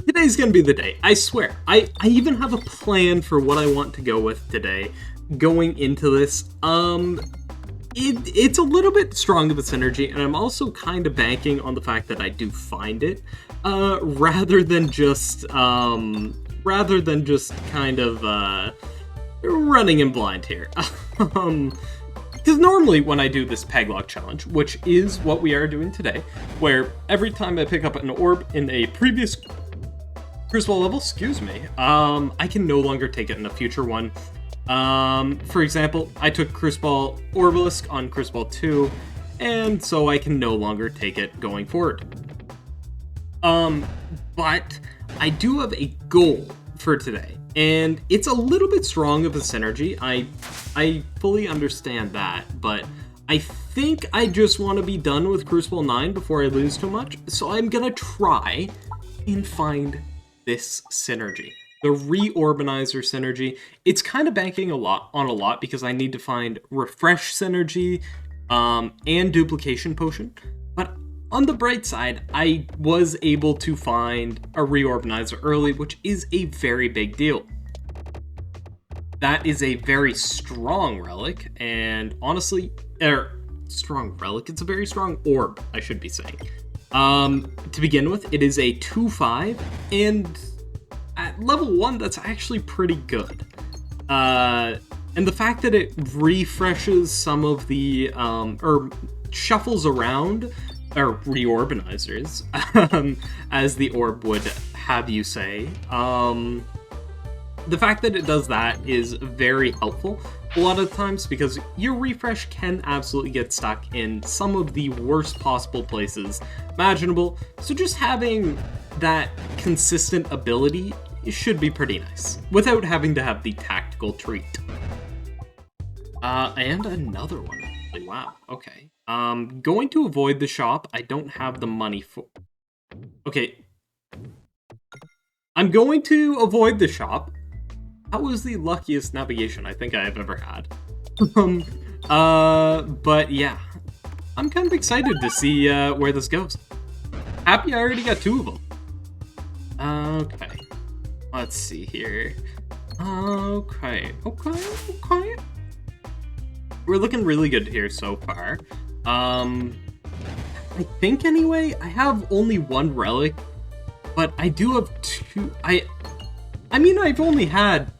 Today's gonna be the day, I swear. I even have a plan for what I want to go with today. Going into this, it's a little bit strong of a synergy, and I'm also kind of banking on the fact that I do find it, rather than just kind of, running in blind here. Because normally when I do this Peglocke challenge, which is what we are doing today, where every time I pick up an orb in a previous Cruciball level, I can no longer take it in a future one. For example, I took Cruciball Orbalisk on Cruciball 2, and so I can no longer take it going forward. But I do have a goal for today, and it's a little bit strong of a synergy. I fully understand that, but I think I just want to be done with Cruciball 9 before I lose too much, so I'm gonna try and find this synergy. The Reorbanizer synergy. It's kind of banking a lot because I need to find Refresh synergy and Duplication Potion. But on the bright side, I was able to find a Reorbanizer early, which is a very big deal. That is a very strong relic, and honestly, strong relic, it's a very strong orb, I should be saying. To begin with, it is a 2/5, and at level 1, that's actually pretty good. And the fact that it refreshes some of the, or shuffles around, or reorganizers, as the orb would have you say, the fact that it does that is very helpful a lot of times, because your refresh can absolutely get stuck in some of the worst possible places imaginable, so just having that consistent ability should be pretty nice, without having to have the tactical treat. And another one, actually. Wow, okay. Going to avoid the shop. I don't have the money for... Okay. I'm going to avoid the shop. That was the luckiest navigation I think I've ever had. But yeah. I'm kind of excited to see where this goes. Happy I already got 2 of them. Okay. Let's see here. Okay. We're looking really good here so far. I think anyway, I have only 1 relic, but I do have 2. I mean, I've only had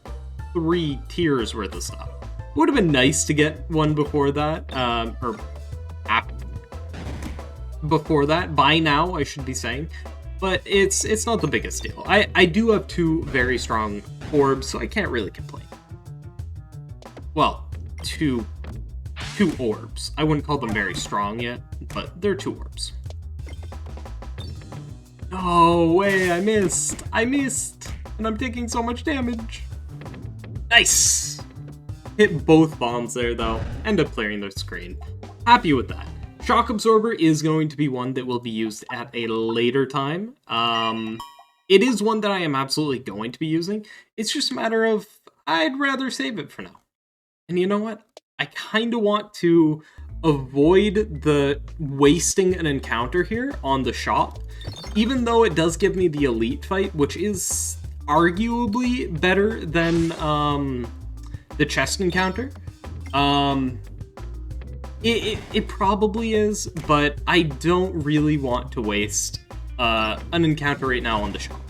3 tiers worth of stuff. It would have been nice to get one before that, or after, before that, by now, I should be saying. But it's not the biggest deal. I do have 2 very strong orbs, so I can't really complain. Well, two orbs. I wouldn't call them very strong yet, but they're 2 orbs. No way, I missed, and I'm taking so much damage. Nice! Hit both bombs there, though. End up clearing the screen. Happy with that. Shock Absorber is going to be one that will be used at a later time. It is one that I am absolutely going to be using. It's just a matter of, I'd rather save it for now. And you know what? I kind of want to avoid the wasting an encounter here on the shop, even though it does give me the elite fight, which is arguably better than the chest encounter. It probably is, but I don't really want to waste an encounter right now on the shop.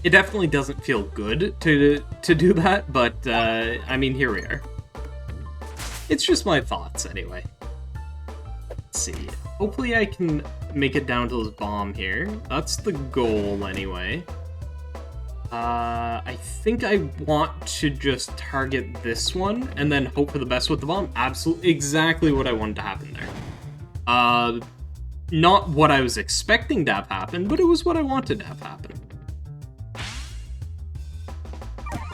It definitely doesn't feel good to do that, but I mean, here we are. It's just my thoughts anyway. Let's see. Hopefully I can make it down to this bomb here. That's the goal anyway. I think I want to just target this one and then hope for the best with the bomb. Absolutely, exactly what I wanted to happen there. Not what I was expecting to have happen, but it was what I wanted to have happen.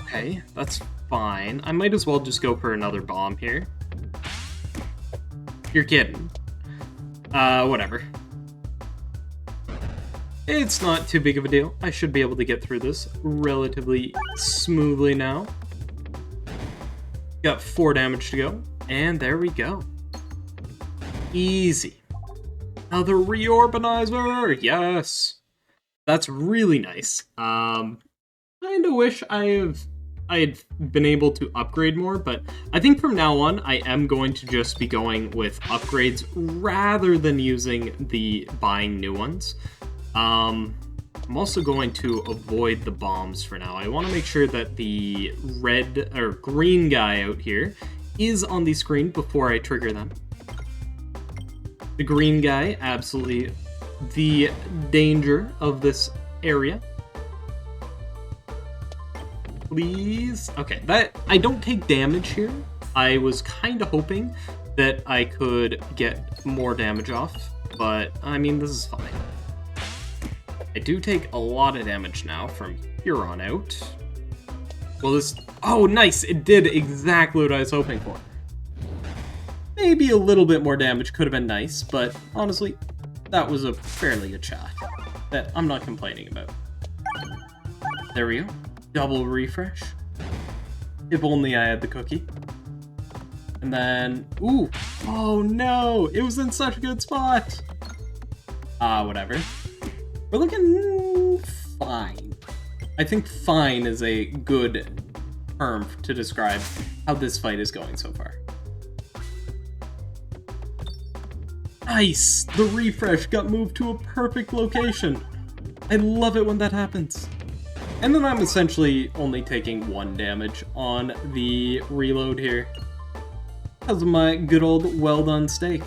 Okay, that's fine. I might as well just go for another bomb here. You're kidding. Whatever. It's not too big of a deal. I should be able to get through this relatively smoothly now. Got 4 damage to go, and there we go. Easy. Another Reorbanizer, yes! That's really nice. Kind of wish I had been able to upgrade more, but I think from now on, I am going to just be going with upgrades rather than using the buying new ones. I'm also going to avoid the bombs for now. I want to make sure that the red or green guy out here is on the screen before I trigger them. The green guy, absolutely the danger of this area. Please. Okay, that I don't take damage here. I was kind of hoping that I could get more damage off, but I mean, this is fine. I do take a lot of damage now from here on out. Well, this... Oh, nice! It did exactly what I was hoping for. Maybe a little bit more damage could have been nice, but honestly, that was a fairly good shot that I'm not complaining about. There we go. Double refresh. If only I had the cookie. And then... Ooh! Oh no! It was in such a good spot! Whatever. We're looking fine. I think fine is a good term to describe how this fight is going so far. Nice! The refresh got moved to a perfect location. I love it when that happens. And then I'm essentially only taking 1 damage on the reload here. Because of my good old well-done steak.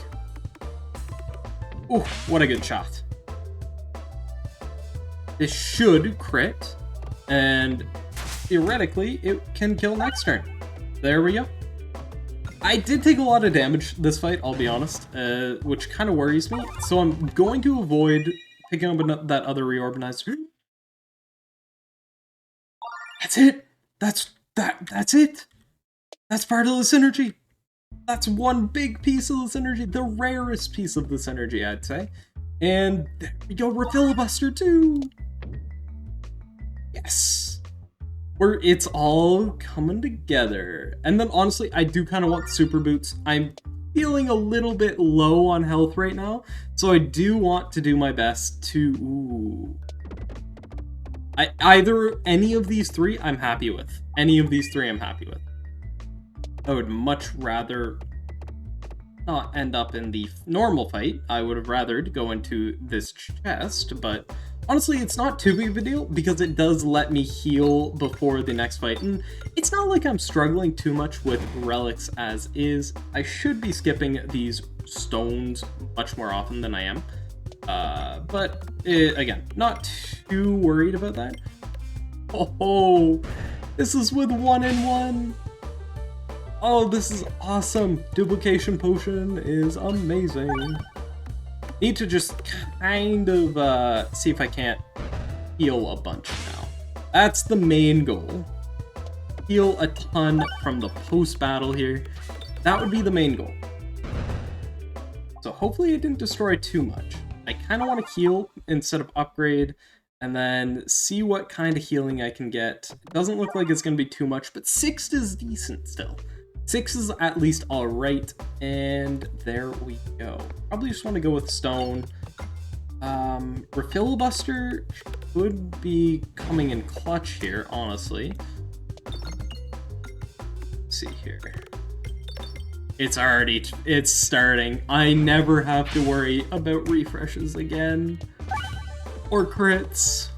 Ooh, what a good shot. This should crit, and theoretically, it can kill next turn. There we go. I did take a lot of damage this fight, I'll be honest, which kind of worries me. So I'm going to avoid picking up that other reorganizer. That's it. That's it. That's part of the synergy. That's one big piece of the synergy, the rarest piece of the synergy, I'd say. And there we go, Filibuster too. Yes. It's all coming together. And then honestly, I do kind of want super boots. I'm feeling a little bit low on health right now, so I do want to do my best to... Ooh. Either any of these three, I'm happy with. Any of these three, I'm happy with. I would much rather not end up in the normal fight. I would have rathered go into this chest, but honestly, it's not too big of a deal because it does let me heal before the next fight, and it's not like I'm struggling too much with relics as is. I should be skipping these stones much more often than I am. But again, not too worried about that. Oh, this is with 1-in-1. Oh, this is awesome. Duplication potion is amazing. Need to just kind of see if I can't heal a bunch now. That's the main goal. Heal a ton from the post-battle here. That would be the main goal. So hopefully it didn't destroy too much. I kind of want to heal instead of upgrade, and then see what kind of healing I can get. It doesn't look like it's going to be too much, but 6 is decent still. 6 is at least alright, and there we go. Probably just want to go with stone. Filibuster could be coming in clutch here, honestly. Let's see here. It's starting. I never have to worry about refreshes again. Or crits.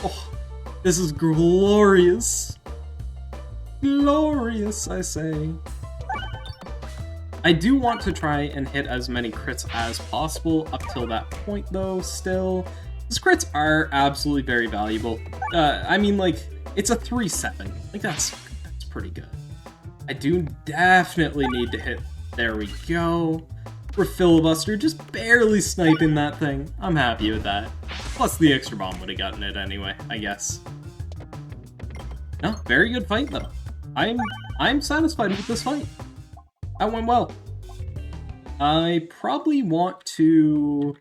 Oh, this is glorious. Glorious, I say. I do want to try and hit as many crits as possible up till that point, though, still. These crits are absolutely very valuable. I mean, like, it's a 3-7. Like, that's pretty good. I do definitely need to hit. There we go. For Filibuster, just barely sniping that thing. I'm happy with that. Plus, the extra bomb would have gotten it anyway, I guess. No, very good fight, though. I'm satisfied with this fight. That went well. I probably want to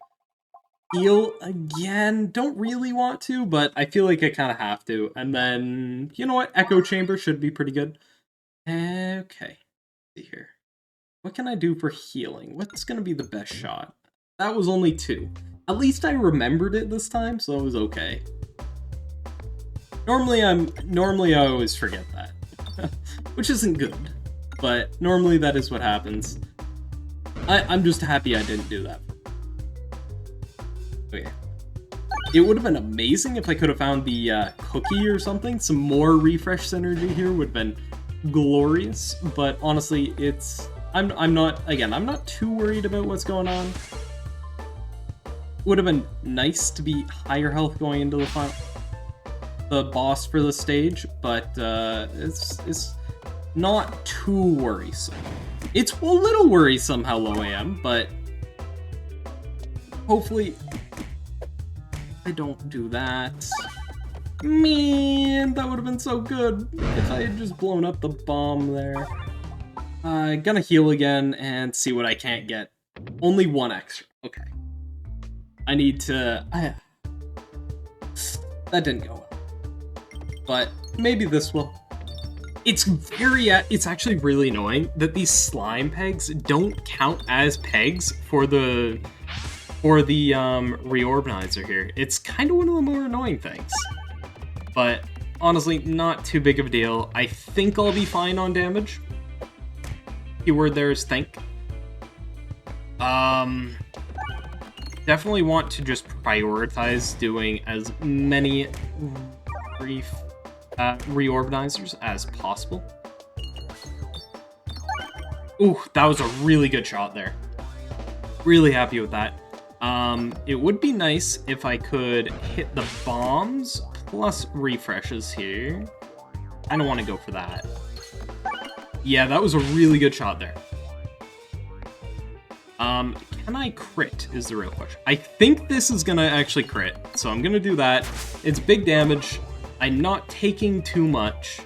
heal again. Don't really want to, but I feel like I kind of have to. And then, you know what? Echo Chamber should be pretty good. Okay. Let's see here. What can I do for healing? What's going to be the best shot? That was only 2. At least I remembered it this time, so it was okay. Normally I always forget that, which isn't good, but normally that is what happens. I'm just happy I didn't do that. Okay. It would have been amazing if I could have found the cookie or something. Some more refresh synergy here would have been glorious, but honestly, I'm not too worried about what's going on. Would have been nice to be higher health going into the boss for the stage, but it's not too worrisome. It's a little worrisome how low I am, but hopefully I don't do that. Man, that would have been so good if I had just blown up the bomb there. Gonna heal again and see what I can't get. Only one extra. Okay. I need to... that didn't go well. But maybe this will. It's actually really annoying that these slime pegs don't count as pegs for the reorganizer here. It's kind of one of the more annoying things. But honestly, not too big of a deal. I think I'll be fine on damage. Keyword there is think. Definitely want to just prioritize doing as many reorganizers as possible. Ooh, that was a really good shot there. Really happy with that. It would be nice if I could hit the bombs plus refreshes here. I don't want to go for that. Yeah, that was a really good shot there. Can I crit is the real question. I think this is gonna actually crit, so I'm gonna do that. It's big damage. I'm not taking too much.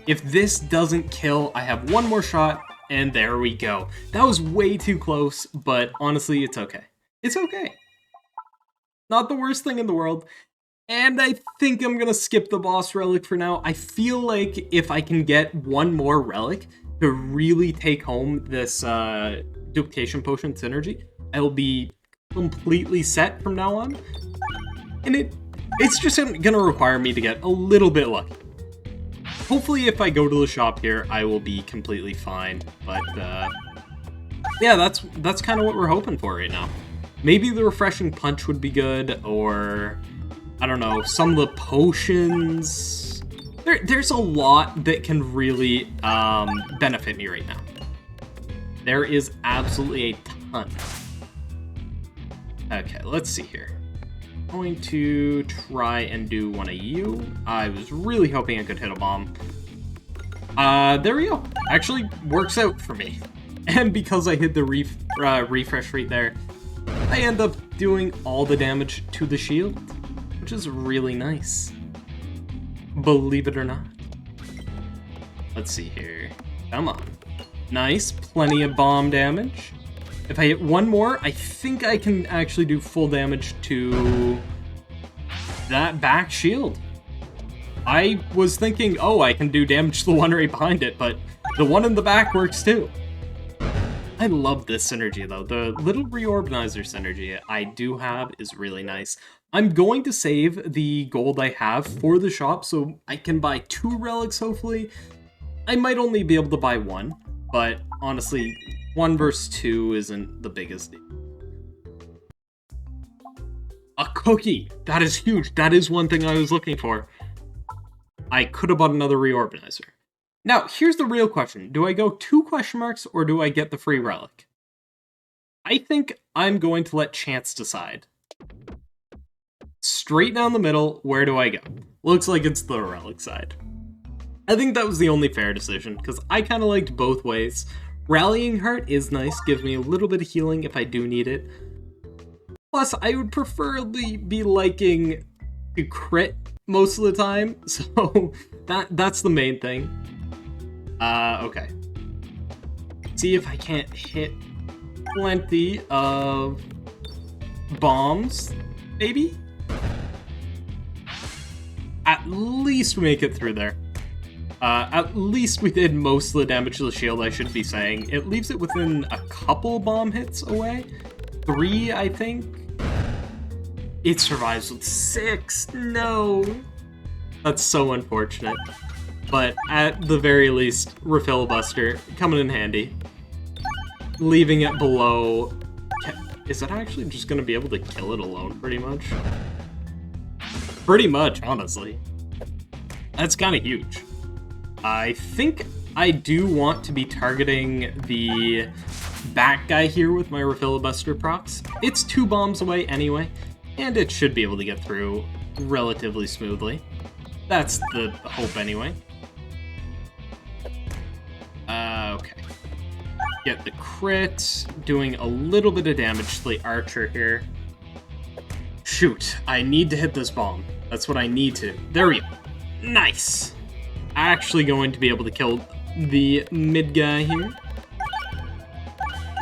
If this doesn't kill, I have one more shot, and there we go. That was way too close, but honestly, it's okay. It's okay. Not the worst thing in the world. And I think I'm gonna skip the boss relic for now. I feel like if I can get one more relic to really take home this duplication potion synergy, I'll be completely set from now on. And it's just gonna require me to get a little bit lucky. Hopefully if I go to the shop here, I will be completely fine. But yeah, that's kind of what we're hoping for right now. Maybe the refreshing punch would be good, or I don't know, some of the potions. There's a lot that can really benefit me right now. There is absolutely a ton. Okay, let's see here. I'm going to try and do one of you. I was really hoping I could hit a bomb. There we go. Actually works out for me. And because I hit the refresh right there, I end up doing all the damage to the shield, which is really nice. Believe it or not. Let's see here. Come on. Nice. Plenty of bomb damage. If I hit one more, I think I can actually do full damage to that back shield. I was thinking, oh, I can do damage to the one right behind it, but the one in the back works too. I love this synergy though. The little reorganizer synergy I do have is really nice. I'm going to save the gold I have for the shop so I can buy 2 relics hopefully. I might only be able to buy 1, but honestly, 1 versus 2 isn't the biggest deal. A cookie! That is huge. That is one thing I was looking for. I could have bought another reorganizer. Now, here's the real question. Do I go 2 question marks or do I get the free relic? I think I'm going to let chance decide. Straight down the middle, where do I go? Looks like it's the relic side. I think that was the only fair decision, because I kind of liked both ways. Rallying Heart is nice, gives me a little bit of healing if I do need it. Plus, I would preferably be liking to crit most of the time, so that's the main thing. Okay. See if I can't hit plenty of bombs, maybe? At least we make it through there. At least we did most of the damage to the shield, I should be saying. It leaves it within a couple bomb hits away. 3, I think. It survives with 6. No. That's so unfortunate. But at the very least, Refill Buster coming in handy. Leaving it below. Is that actually just going to be able to kill it alone, pretty much? Pretty much, honestly. That's kind of huge. I think I do want to be targeting the back guy here with my Refill Buster procs. It's 2 bombs away anyway, and it should be able to get through relatively smoothly. That's the hope anyway. Okay. Get the crit, doing a little bit of damage to the archer here. Shoot, I need to hit this bomb. That's what I need to. There we go. Nice. Actually going to be able to kill the mid guy here.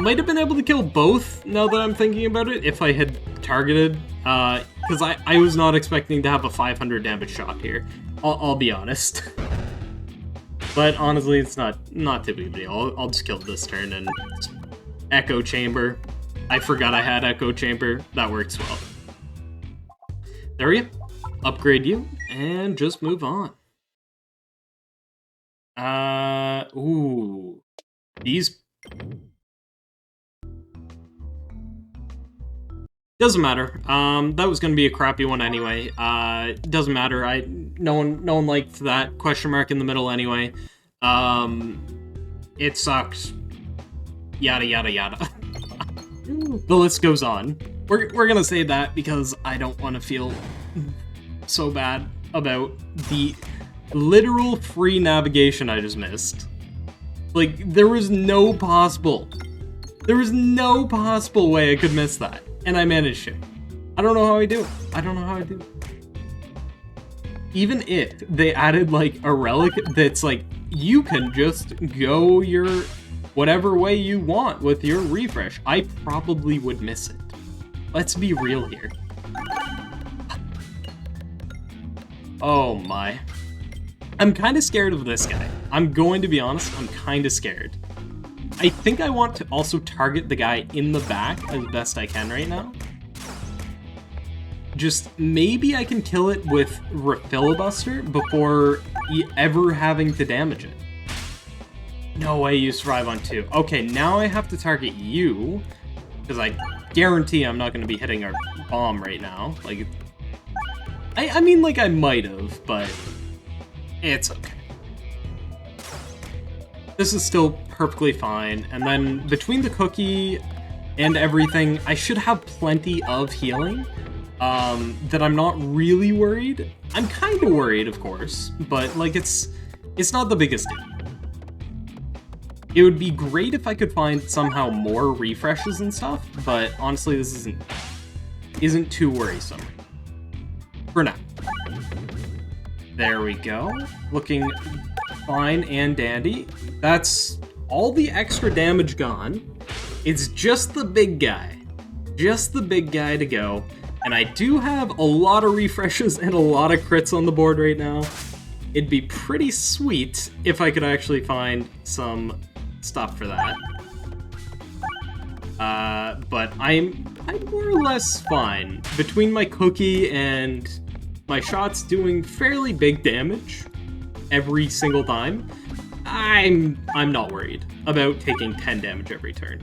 Might have been able to kill both, now that I'm thinking about it, if I had targeted. Because I was not expecting to have a 500 damage shot here. I'll be honest. But honestly, it's not too big a deal. I'll just kill this turn and Echo Chamber. I forgot I had Echo Chamber. That works well. There we go. Upgrade you and just move on. Ooh. These... Doesn't matter. That was gonna be a crappy one anyway. Doesn't matter. No one liked that question mark in the middle anyway. It sucks. Yada yada yada. The list goes on. We're gonna say that because I don't want to feel so bad about the literal free navigation I just missed. Like, there was no possible way I could miss that. And I managed to. I don't know how I do it. Even if they added, like, a relic that's, like, you can just go your whatever way you want with your refresh, I probably would miss it. Let's be real here. Oh my. I'm kind of scared of this guy. I'm going to be honest, I'm kind of scared. I think I want to also target the guy in the back as best I can right now. Just maybe I can kill it with Refill Buster before ever having to damage it. No way you survive on 2. Okay, now I have to target you, because I guarantee I'm not going to be hitting our bomb right now. Like, I mean, like, I might have, but it's okay. This is still perfectly fine, and then between the cookie and everything, I should have plenty of healing, that I'm not really worried. I'm kind of worried, of course, but, like, it's not the biggest deal. It would be great if I could find somehow more refreshes and stuff, but honestly, this isn't too worrisome. For now. There we go. Looking fine and dandy. That's all the extra damage gone. It's just the big guy. Just the big guy to go. And I do have a lot of refreshes and a lot of crits on the board right now. It'd be pretty sweet if I could actually find some stuff for that. But I'm more or less fine. Between my cookie and my shots doing fairly big damage every single time, I'm not worried about taking 10 damage every turn.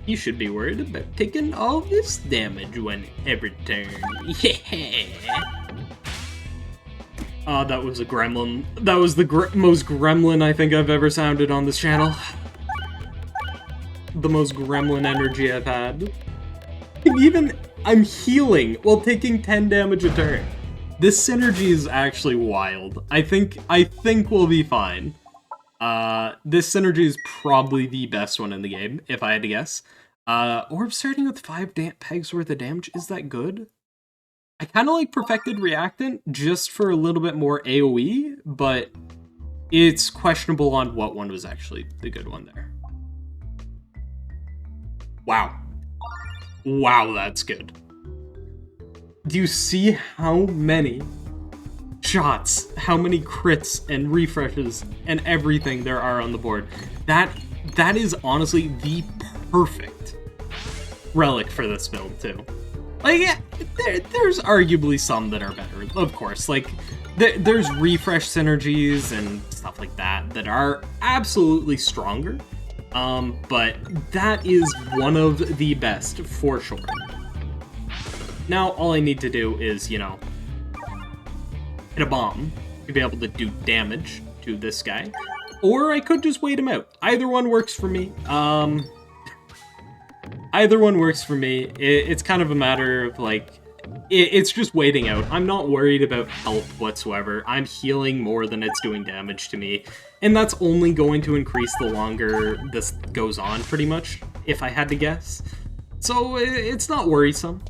You should be worried about taking all this damage every turn. Yeah! Oh, that was a gremlin. That was the most gremlin I think I've ever sounded on this channel. The most gremlin energy I've had. Even I'm healing while taking 10 damage a turn. This synergy is actually wild. I think we'll be fine. This synergy is probably the best one in the game, if I had to guess. Orbs starting with 5 pegs worth of damage, is that good? I kind of like Perfected Reactant just for a little bit more AoE, but it's questionable on what one was actually the good one there. Wow. Wow, that's good. Do you see how many shots, how many crits and refreshes and everything there are on the board? That is honestly the perfect relic for this build, too. Like, yeah, there's arguably some that are better, of course. Like, there's refresh synergies and stuff like that are absolutely stronger. But that is one of the best, for sure. Now, all I need to do is, you know, hit a bomb to be able to do damage to this guy. Or I could just wait him out. Either one works for me. Either one works for me. It's kind of a matter of, like, it's just waiting out. I'm not worried about health whatsoever. I'm healing more than it's doing damage to me. And that's only going to increase the longer this goes on, pretty much, if I had to guess. So it's not worrisome.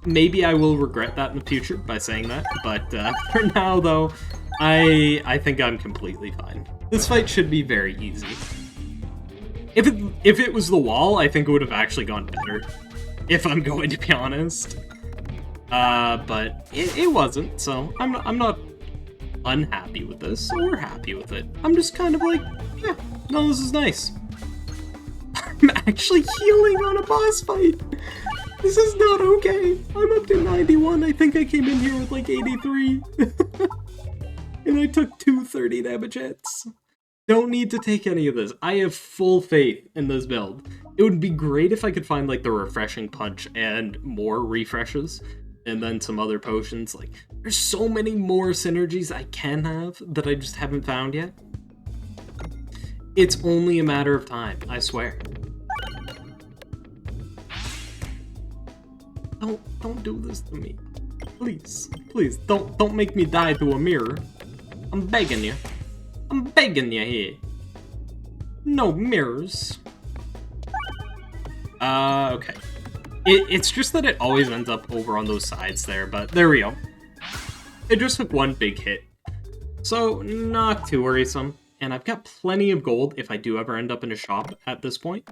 Maybe I will regret that in the future by saying that. But for now, though, I think I'm completely fine. This fight should be very easy. If it was the wall, I think it would have actually gone better, if I'm going to be honest. But it wasn't, so I'm not unhappy with this or happy with it. I'm just kind of like, yeah, no, this is nice. I'm actually healing on a boss fight. This is not okay. I'm up to 91. I think I came in here with like 83. And I took 230 damage hits. Don't need to take any of this. I have full faith in this build. It would be great if I could find like the refreshing punch and more refreshes, and then some other potions. Like, there's so many more synergies I can have that I just haven't found yet. It's only a matter of time, I swear. Don't do this to me. Please, please, don't make me die to a mirror. I'm begging you. I'm begging you here. No mirrors. Okay. It's just that it always ends up over on those sides there, but there we go. It just took one big hit. So, not too worrisome. And I've got plenty of gold if I do ever end up in a shop at this point.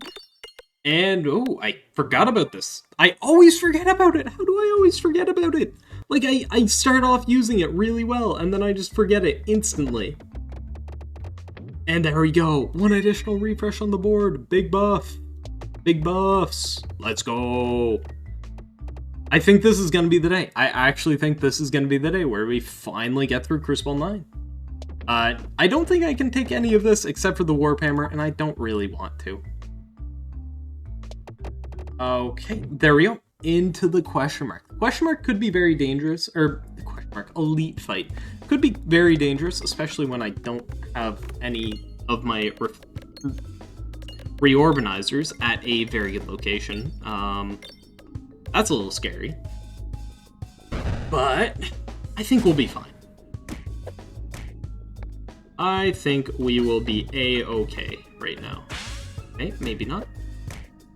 And, oh, I forgot about this. I always forget about it. How do I always forget about it? Like, I start off using it really well, and then I just forget it instantly. And there we go. One additional refresh on the board. Big buff. Big buffs. Let's go. I think this is going to be the day. I actually think this is going to be the day where we finally get through Cruciball 9. I don't think I can take any of this except for the Warp Hammer, and I don't really want to. Okay, there we go. Into the question mark. Question mark could be very dangerous, or the question mark, elite fight. Could be very dangerous, especially when I don't have any of my reorganizers at a very good location. That's a little scary. But I think we'll be fine. I think we will be a-okay right now. Okay, maybe not.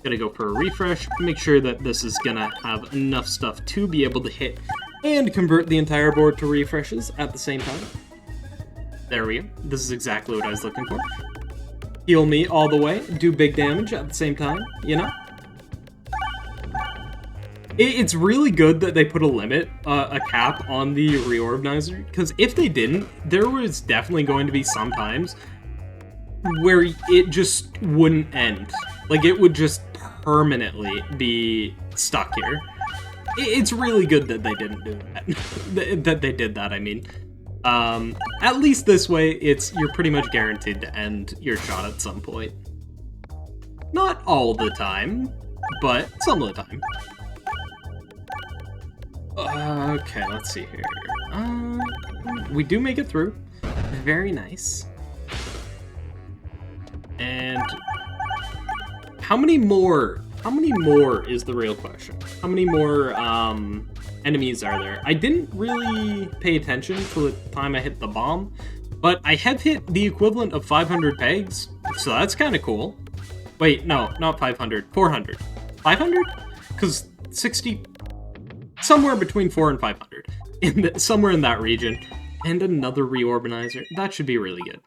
Gotta go for a refresh, make sure that this is gonna have enough stuff to be able to hit and convert the entire board to refreshes at the same time. There we go. This is exactly what I was looking for. Heal me all the way, do big damage at the same time, you know? It's really good that they put a limit, a cap on the reorganizer, because if they didn't, there was definitely going to be some times where it just wouldn't end. Like, it would just permanently be stuck here. It's really good that they didn't do that. That they did that, I mean. At least this way, you're pretty much guaranteed to end your shot at some point. Not all the time, but some of the time. Okay, let's see here. We do make it through. Very nice. And how many more is the real question? How many more enemies are there? I didn't really pay attention to the time I hit the bomb, but I have hit the equivalent of 500 pegs, so that's kind of cool. Wait, no, not 500, 400. 500? Because 60, somewhere between 4 and 500, somewhere in that region. And another reorganizer. That should be really good.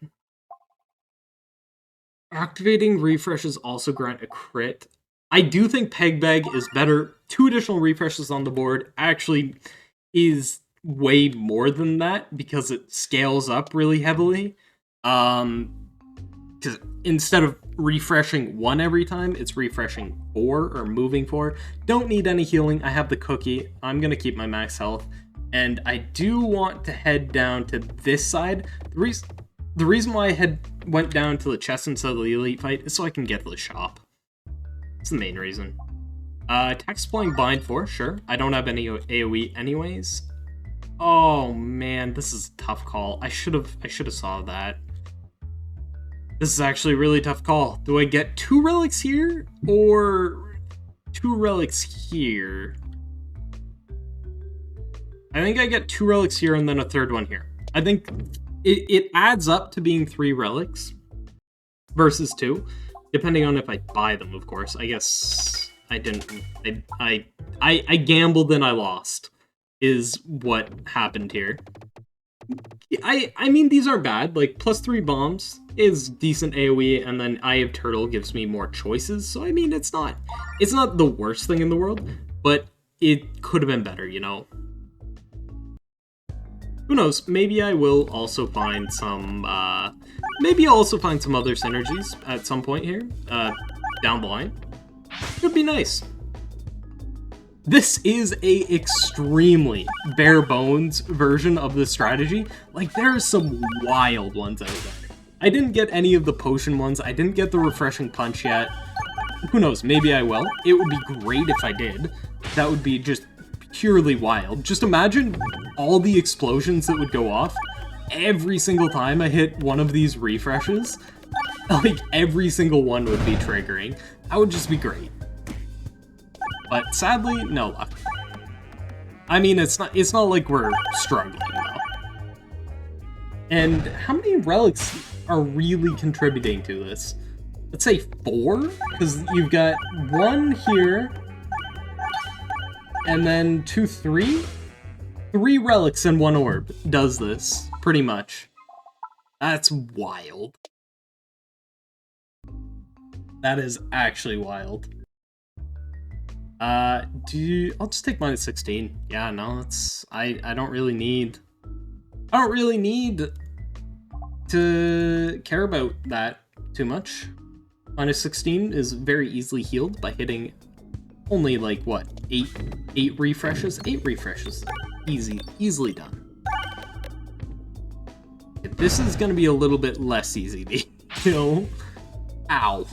Activating refreshes also grant a crit. I do think Peg Bag is better. 2 additional refreshes on the board actually is way more than that because it scales up really heavily. because instead of refreshing 1 every time, it's refreshing 4 or moving 4. Don't need any healing. I have the cookie. I'm going to keep my max health. And I do want to head down to this side. The reason why I went down to the chest instead of the elite fight is so I can get to the shop. That's the main reason. Attack supplying bind 4, sure. I don't have any AoE anyways. Oh man, this is a tough call. I should have saw that. This is actually a really tough call. Do I get 2 relics here or 2 relics here? I think I get 2 relics here and then a 3rd one here. I think it adds up to being 3 relics versus 2, depending on if I buy them, of course. I guess I didn't. I gambled and I lost, is what happened here. I mean, these aren't bad. Like, +3 bombs is decent AoE, and then Eye of Turtle gives me more choices. So, I mean, it's not the worst thing in the world, but it could have been better, you know? Who knows? Maybe I will also find some, maybe I'll also find some other synergies at some point here, down the line. Could be nice. This is a extremely bare bones version of the strategy. Like, there are some wild ones out there. I didn't get any of the potion ones. I didn't get the refreshing punch yet. Who knows? Maybe I will. It would be great if I did. That would be just purely wild. Just imagine all the explosions that would go off every single time I hit one of these refreshes. Like, every single one would be triggering. That would just be great. But sadly, no luck. I mean, it's not like we're struggling though. And how many relics are really contributing to this? Let's say 4, because you've got 1 here, and then 2, 3. 3 relics and 1 orb does this, pretty much. That's wild. That is actually wild. I'll just take -16. Yeah, no, I don't really need to care about that too much. -16 is very easily healed by hitting only, like, what, 8 refreshes? 8 refreshes. Easily done. This is gonna be a little bit less easy to kill. Ow.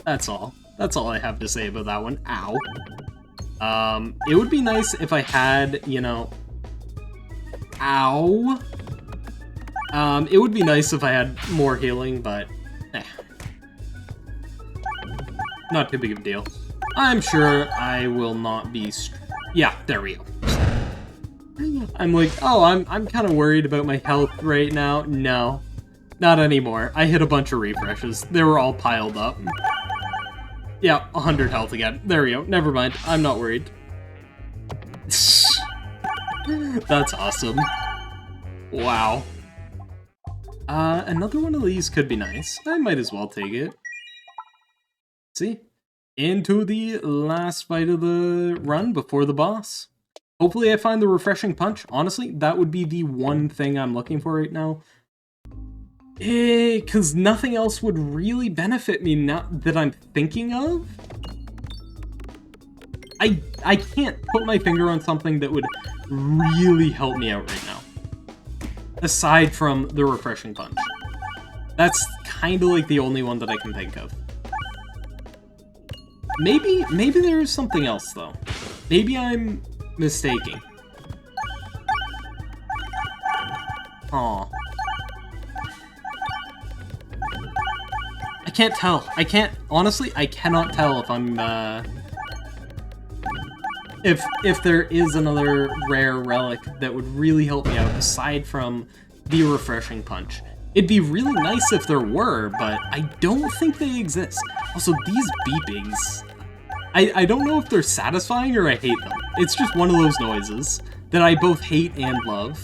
That's all. That's all I have to say about that one. Ow. It would be nice if I had, you know... Ow. It would be nice if I had more healing, but... Not too big of a deal. I'm sure I will not be... Yeah, there we go. I'm like, oh, I'm kind of worried about my health right now. No. Not anymore. I hit a bunch of refreshes. They were all piled up. Yeah, 100 health again. There we go. Never mind. I'm not worried. That's awesome. Wow. Another one of these could be nice. I might as well take it. See? Into the last fight of the run before the boss. Hopefully I find the refreshing punch. Honestly, that would be the one thing I'm looking for right now. Because nothing else would really benefit me now that I'm thinking of. I can't put my finger on something that would really help me out right now. Aside from the refreshing punch. That's kind of like the only one that I can think of. Maybe there is something else though. Maybe I'm mistaking. Aw. I can't tell. Honestly, I cannot tell if I'm, if there is another rare relic that would really help me out aside from the refreshing punch. It'd be really nice if there were, but I don't think they exist. Also, these beepings, I don't know if they're satisfying or I hate them. It's just one of those noises that I both hate and love.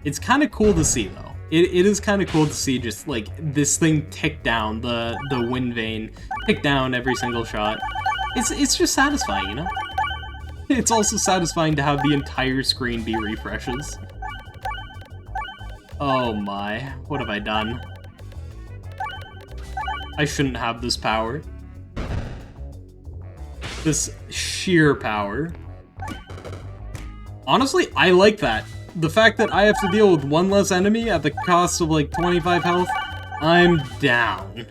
It's kind of cool to see, though. It is kind of cool to see just, like, this thing tick down, the wind vane, tick down every single shot. It's just satisfying, you know? It's also satisfying to have the entire screen be refreshes. Oh my, what have I done? I shouldn't have this power. This sheer power. Honestly, I like that. The fact that I have to deal with one less enemy at the cost of like 25 health, I'm down.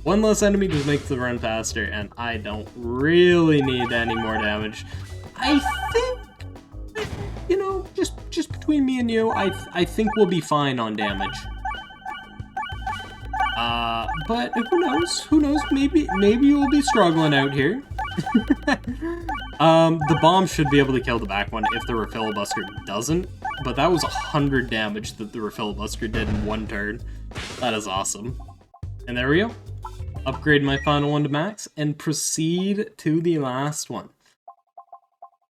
One less enemy just makes the run faster, and I don't really need any more damage. I think, you know, just between me and you, I think we'll be fine on damage. But who knows? Who knows? Maybe we'll be struggling out here. The bomb should be able to kill the back one if the Refilibuster doesn't, but that was 100 damage that the Refilibuster did in one turn. That is awesome. And there we go. Upgrade my final one to max and proceed to the last one.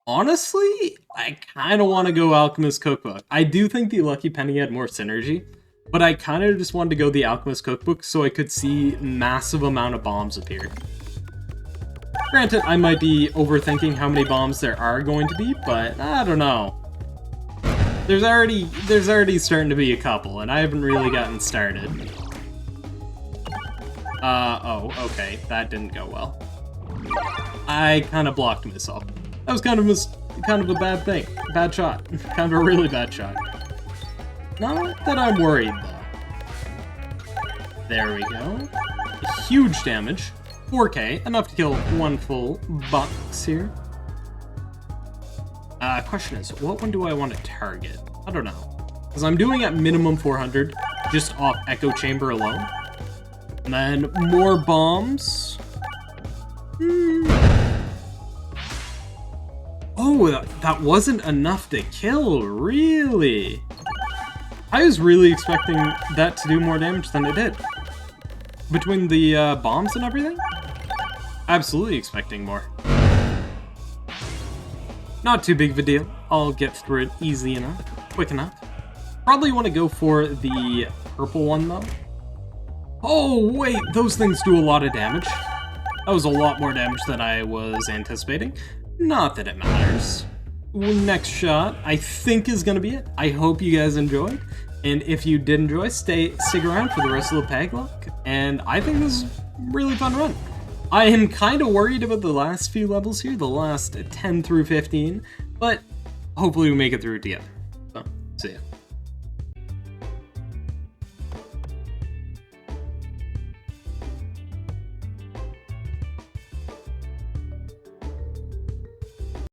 Honestly, I kind of want to go Alchemist Cookbook. I do think the Lucky Penny had more synergy, but I kind of just wanted to go the Alchemist Cookbook so I could see massive amount of bombs appear. Granted, I might be overthinking how many bombs there are going to be, but I don't know. There's already starting to be a couple, and I haven't really gotten started. Oh, okay, that didn't go well. I kind of blocked myself. That was kind of a bad thing. Bad shot. Kind of a really bad shot. Not that I'm worried, though. There we go. Huge damage. 4k, enough to kill one full box here. Question is, what one do I want to target? I don't know. Because I'm doing at minimum 400, just off Echo Chamber alone. And then more bombs. Oh, that wasn't enough to kill, really? I was really expecting that to do more damage than it did. Between the bombs and everything? Absolutely expecting more. Not too big of a deal. I'll get through it easy enough, quick enough. Probably want to go for the purple one, though. Oh, wait, those things do a lot of damage. That was a lot more damage than I was anticipating. Not that it matters. Next shot, I think, is going to be it. I hope you guys enjoyed. And if you did enjoy, stick around for the rest of the Peglocke. And I think this is a really fun run. I am kind of worried about the last few levels here, the last 10 through 15. But hopefully we make it through together. So, see ya.